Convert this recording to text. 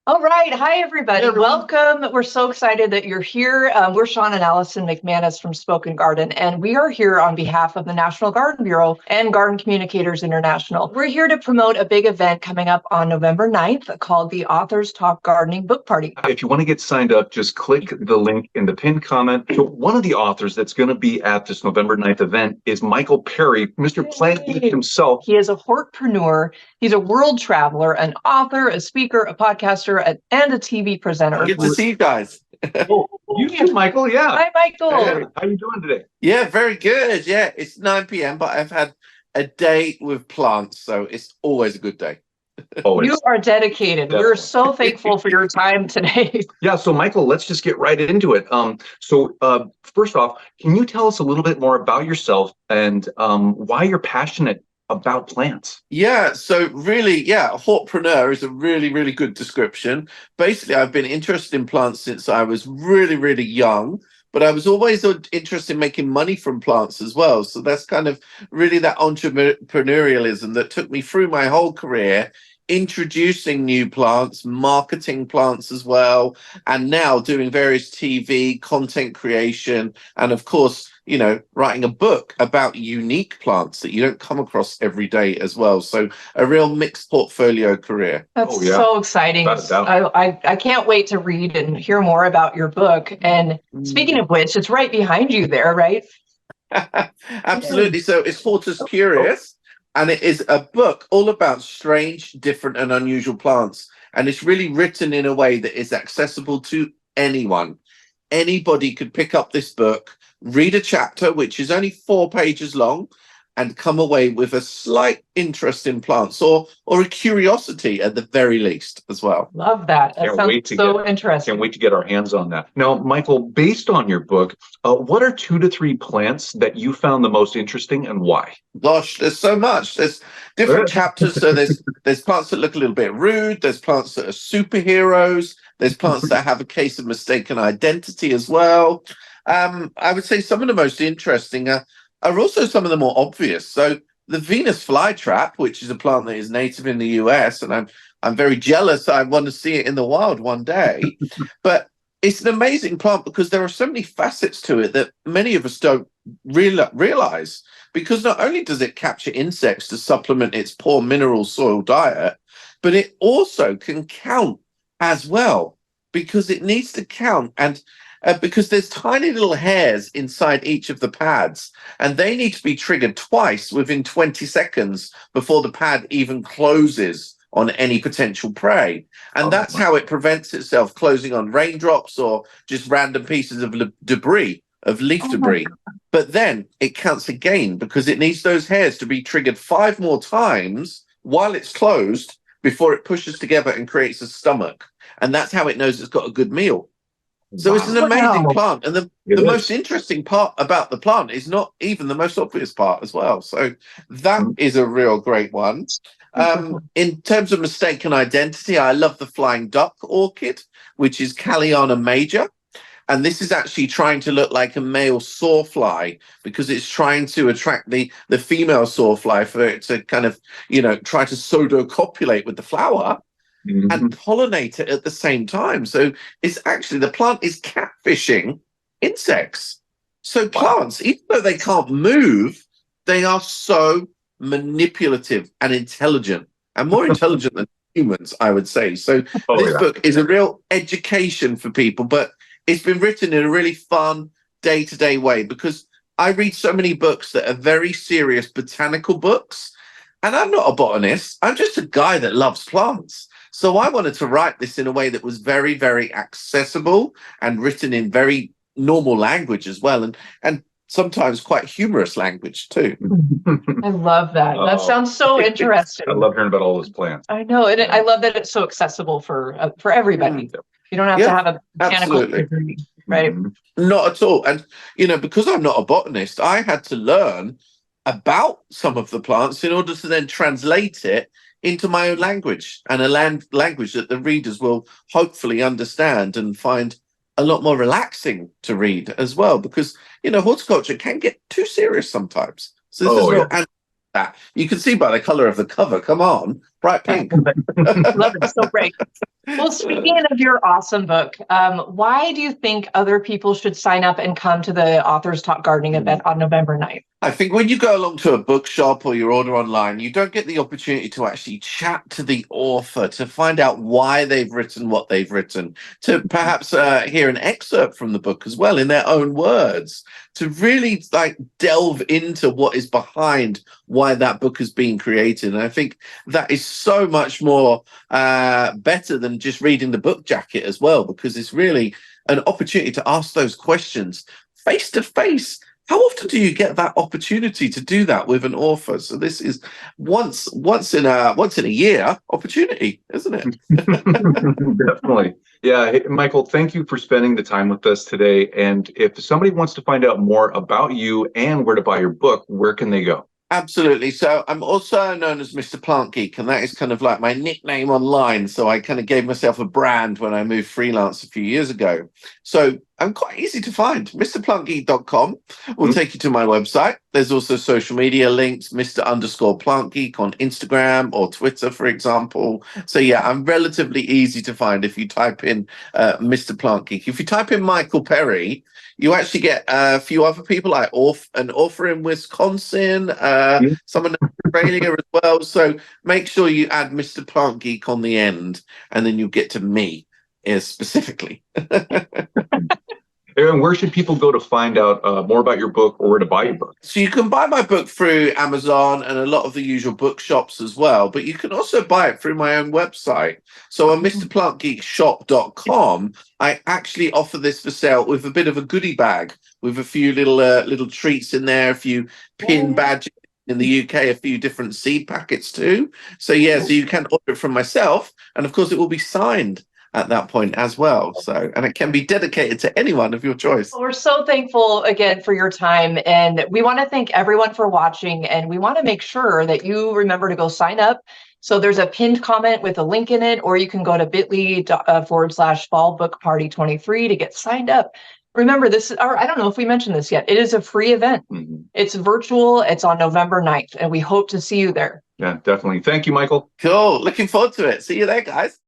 All right. Hi, everybody. Hey, everyone. Welcome. We're so excited that you're here. We're Sean and Allison McManus from Spoken Garden, and we are here on behalf of the National Garden Bureau and Garden Communicators International. We're here to promote a big event coming up on November 9th called the Authors Talk Gardening Book Party. If you want to get signed up, just click the link in the pinned comment. So one of the authors that's going to be at this November 9th event is Michael Perry, Mr. Plant Geek himself. He is a hortpreneur. He's a world traveler, an author, a speaker, a podcaster, and a TV presenter. Good to see you guys. Oh, you too, Michael. Yeah. Hi, Michael. Hey, how you doing today? Yeah, very good. Yeah, it's 9 p.m., but I've had a day with plants, so it's always a good day. You are dedicated. We're so thankful for your time today. Yeah, so Michael, let's just get right into it. First off, can you tell us a little bit more about yourself and why you're passionate about plants? Yeah, so really, hortpreneur is a really, really good description. Basically, I've been interested in plants since I was really, really young, but I was always interested in making money from plants as well. So that's kind of really that entrepreneurialism that took me through my whole career, introducing new plants, marketing plants as well, and now doing various TV content creation, and of course, writing a book about unique plants that you don't come across every day as well. So a real mixed portfolio career. That's so exciting. I can't wait to read and hear more about your book. And speaking of which, it's right behind you there, right? Absolutely. So it's Hortus Curious. And it is a book all about strange, different, and unusual plants. And it's really written in a way that is accessible to anyone. Anybody could pick up this book, read a chapter, which is only 4 pages long, and come away with a slight interest in plants or a curiosity at the very least as well. Love that. That sounds so interesting. Can't wait to get our hands on that. Now, Michael, based on your book, what are 2 to 3 plants that you found the most interesting and why? Gosh, there's so much. There's different chapters. So there's plants that look a little bit rude. There's plants that are superheroes. There's plants that have a case of mistaken identity as well. I would say some of the most interesting are also some of the more obvious. So the Venus flytrap, which is a plant that is native in the US, and I'm very jealous. I want to see it in the wild one day. But it's an amazing plant because there are so many facets to it that many of us don't realize. Because not only does it capture insects to supplement its poor mineral soil diet, but it also can count as well, because it needs to count. And because there's tiny little hairs inside each of the pads, and they need to be triggered twice within 20 seconds before the pad even closes on any potential prey. And that's how it prevents itself closing on raindrops or just random pieces of debris, of leaf debris. But then it counts again because it needs those hairs to be triggered 5 more times while it's closed before it pushes together and creates a stomach. And that's how it knows it's got a good meal. So it's an amazing plant. And the most interesting part about the plant is not even the most obvious part as well. So that is a real great one. In terms of mistaken identity, I love the flying duck orchid, which is Calliana major. And this is actually trying to look like a male sawfly because it's trying to attract the female sawfly for it to kind of, try to pseudo-copulate with the flower. And pollinate it at the same time. So it's actually, the plant is catfishing insects. So plants, even though they can't move, they are so manipulative and intelligent, and more intelligent than humans, I would say. So this book is a real education for people, but it's been written in a really fun day-to-day way, because I read so many books that are very serious botanical books, and I'm not a botanist. I'm just a guy that loves plants. So I wanted to write this in a way that was very, very accessible and written in very normal language as well, and sometimes quite humorous language too. I love that. That sounds so interesting. I love hearing about all those plants. I know, and I love that it's so accessible for everybody. You don't have to have a mechanical degree, right? Not at all. And because I'm not a botanist, I had to learn about some of the plants in order to then translate it into my own language, and a language that the readers will hopefully understand and find a lot more relaxing to read as well, because horticulture can get too serious sometimes. So this is that. You can see by the color of the cover. Come on, bright pink. Love it. So great. Well, speaking of your awesome book, why do you think other people should sign up and come to the Authors Talk Gardening event on November 9th? I think when you go along to a bookshop or you order online, you don't get the opportunity to actually chat to the author, to find out why they've written what they've written, to perhaps hear an excerpt from the book as well in their own words, to really like delve into what is behind why that book has been created. And I think that is so much more better than just reading the book jacket as well, because it's really an opportunity to ask those questions face to face. How often do you get that opportunity to do that with an author? So this is once in a year opportunity, isn't it? Definitely. Yeah. Hey, Michael, thank you for spending the time with us today. And if somebody wants to find out more about you and where to buy your book, where can they go? Absolutely. So I'm also known as Mr Plant Geek, and that is kind of like my nickname online. So I kind of gave myself a brand when I moved freelance a few years ago. So I'm quite easy to find. MrPlantGeek.com will take you to my website. There's also social media links, Mr_Plant Geek on Instagram or Twitter, for example. So yeah, I'm relatively easy to find if you type in Mr Plant Geek. If you type in Michael Perry, you actually get a few other people, like an author in Wisconsin, someone in Australia as well. So make sure you add Mr Plant Geek on the end, and then you'll get to me specifically. Aaron, where should people go to find out more about your book or where to buy your book? So you can buy my book through Amazon and a lot of the usual bookshops as well, but you can also buy it through my own website. So on MrPlantGeekShop.com, I actually offer this for sale with a bit of a goodie bag with a few little treats in there, a few pin badges. In the UK, a few different seed packets too. So yeah, so you can order it from myself, and of course it will be signed at that point as well. So, and it can be dedicated to anyone of your choice. We're so thankful again for your time, and we want to thank everyone for watching, and we want to make sure that you remember to go sign up. So there's a pinned comment with a link in it, or you can go to bit.ly/fallbookparty23 to get signed up. Remember, this is, or I don't know if we mentioned this yet, it is a free event. It's virtual. It's on November 9th, and we hope to see you there. Yeah, definitely. Thank you, Michael. Cool. Looking forward to it. See you there, guys.